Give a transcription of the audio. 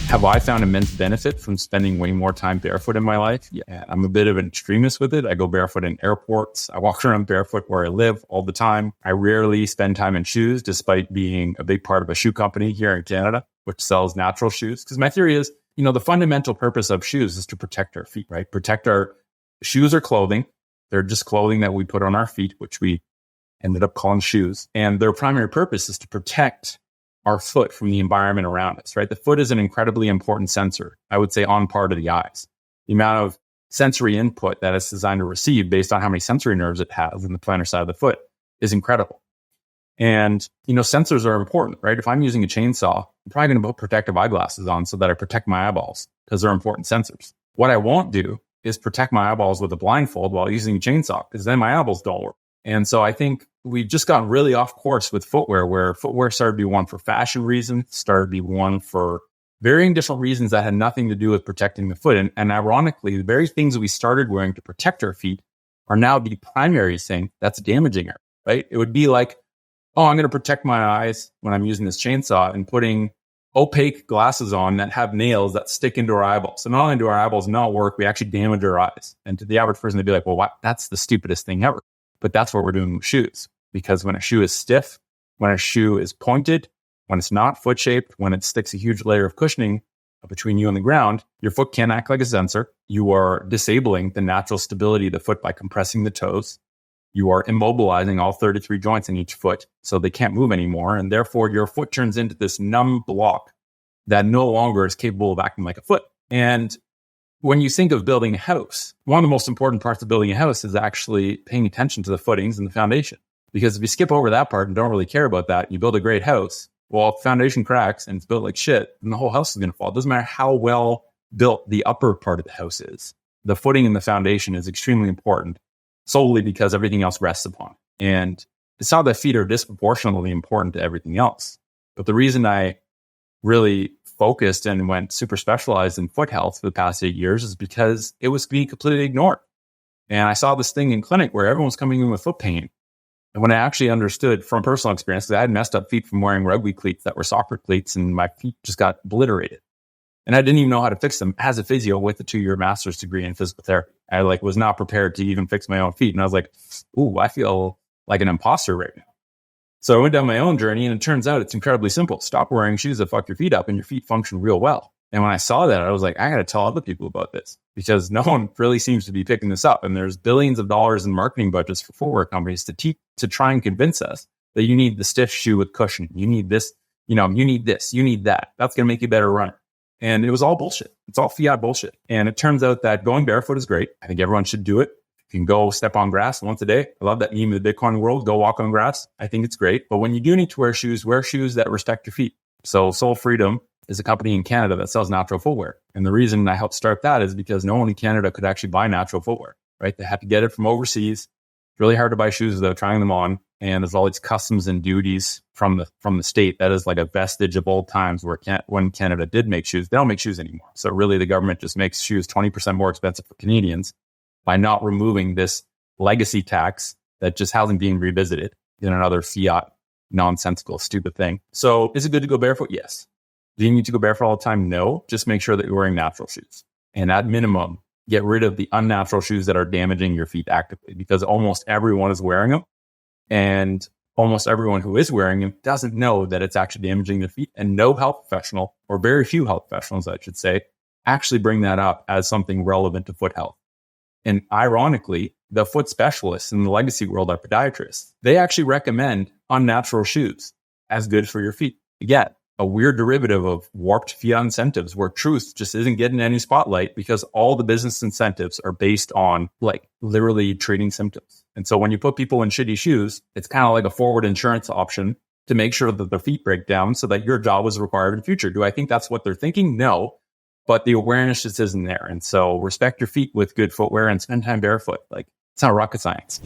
Have I found immense benefit from spending way more time barefoot in my life? Yeah, I'm a bit of an extremist with it. I go barefoot in airports. I walk around barefoot where I live all the time. I rarely spend time in shoes, despite being a big part of a shoe company here in Canada, which sells natural shoes. Because my theory is, the fundamental purpose of shoes is to protect our feet, right? Protect our shoes or clothing. They're just clothing that we put on our feet, which we ended up calling shoes. And their primary purpose is to protect our foot from the environment around us, right? The foot is an incredibly important sensor, I would say, on par to the eyes. The amount of sensory input that it's designed to receive based on how many sensory nerves it has in the plantar side of the foot is incredible. And, sensors are important, right? If I'm using a chainsaw, I'm probably going to put protective eyeglasses on so that I protect my eyeballs because they're important sensors. What I won't do is protect my eyeballs with a blindfold while using a chainsaw because then my eyeballs don't work. And so I think we've just gotten really off course with footwear, where footwear started to be one for fashion reasons, started to be one for varying different reasons that had nothing to do with protecting the foot. And ironically, the very things that we started wearing to protect our feet are now the primary thing that's damaging our, right? It would be like, oh, I'm going to protect my eyes when I'm using this chainsaw and putting opaque glasses on that have nails that stick into our eyeballs. So not only do our eyeballs not work, we actually damage our eyes. And to the average person, they'd be like, well, what? That's the stupidest thing ever. But that's what we're doing with shoes, because when a shoe is stiff, when a shoe is pointed, when it's not foot shaped, when it sticks a huge layer of cushioning between you and the ground, your foot can't act like a sensor. You are disabling the natural stability of the foot by compressing the toes. You are immobilizing all 33 joints in each foot so they can't move anymore. And therefore, your foot turns into this numb block that no longer is capable of acting like a foot. And when you think of building a house, one of the most important parts of building a house is actually paying attention to the footings and the foundation. Because if you skip over that part and don't really care about that, you build a great house. Well, if the foundation cracks and it's built like shit, then the whole house is going to fall. It doesn't matter how well built the upper part of the house is. The footing and the foundation is extremely important, solely because everything else rests upon it. And it's not that feet are disproportionately important to everything else. But the reason I really focused and went super specialized in foot health for the past 8 years is because it was being completely ignored. And I saw this thing in clinic where everyone was coming in with foot pain. And when I actually understood from personal experience, because I had messed up feet from wearing rugby cleats that were soccer cleats, and my feet just got obliterated. And I didn't even know how to fix them as a physio with a 2-year master's degree in physical therapy. I was not prepared to even fix my own feet. And I was like, ooh, I feel like an imposter right now. So I went down my own journey, and it turns out it's incredibly simple. Stop wearing shoes that fuck your feet up and your feet function real well. And when I saw that, I was like, I got to tell other people about this, because no one really seems to be picking this up. And there's billions of dollars in marketing budgets for footwear companies to try and convince us that you need the stiff shoe with cushion. You need this, you need this, you need that. That's going to make you a better runner. And it was all bullshit. It's all fiat bullshit. And it turns out that going barefoot is great. I think everyone should do it. You can go step on grass once a day. I love that meme of the Bitcoin world. Go walk on grass. I think it's great. But when you do need to wear shoes that respect your feet. So Soul Freedom is a company in Canada that sells natural footwear. And the reason I helped start that is because no one in Canada could actually buy natural footwear, right? They had to get it from overseas. It's really hard to buy shoes without trying them on. And there's all these customs and duties from the state. That is like a vestige of old times where when Canada did make shoes, they don't make shoes anymore. So really the government just makes shoes 20% more expensive for Canadians by not removing this legacy tax that just hasn't been revisited in another fiat, nonsensical, stupid thing. So is it good to go barefoot? Yes. Do you need to go barefoot all the time? No. Just make sure that you're wearing natural shoes. And at minimum, get rid of the unnatural shoes that are damaging your feet actively, because almost everyone is wearing them. And almost everyone who is wearing them doesn't know that it's actually damaging their feet. And no health professional, or very few health professionals, I should say, actually bring that up as something relevant to foot health. And ironically, the foot specialists in the legacy world are podiatrists. They actually recommend unnatural shoes as good for your feet. Again, a weird derivative of warped fiat incentives where truth just isn't getting any spotlight because all the business incentives are based on literally treating symptoms. And so when you put people in shitty shoes, it's kind of like a forward insurance option to make sure that their feet break down so that your job is required in the future. Do I think that's what they're thinking? No. But the awareness just isn't there. And so respect your feet with good footwear and spend time barefoot. It's not rocket science.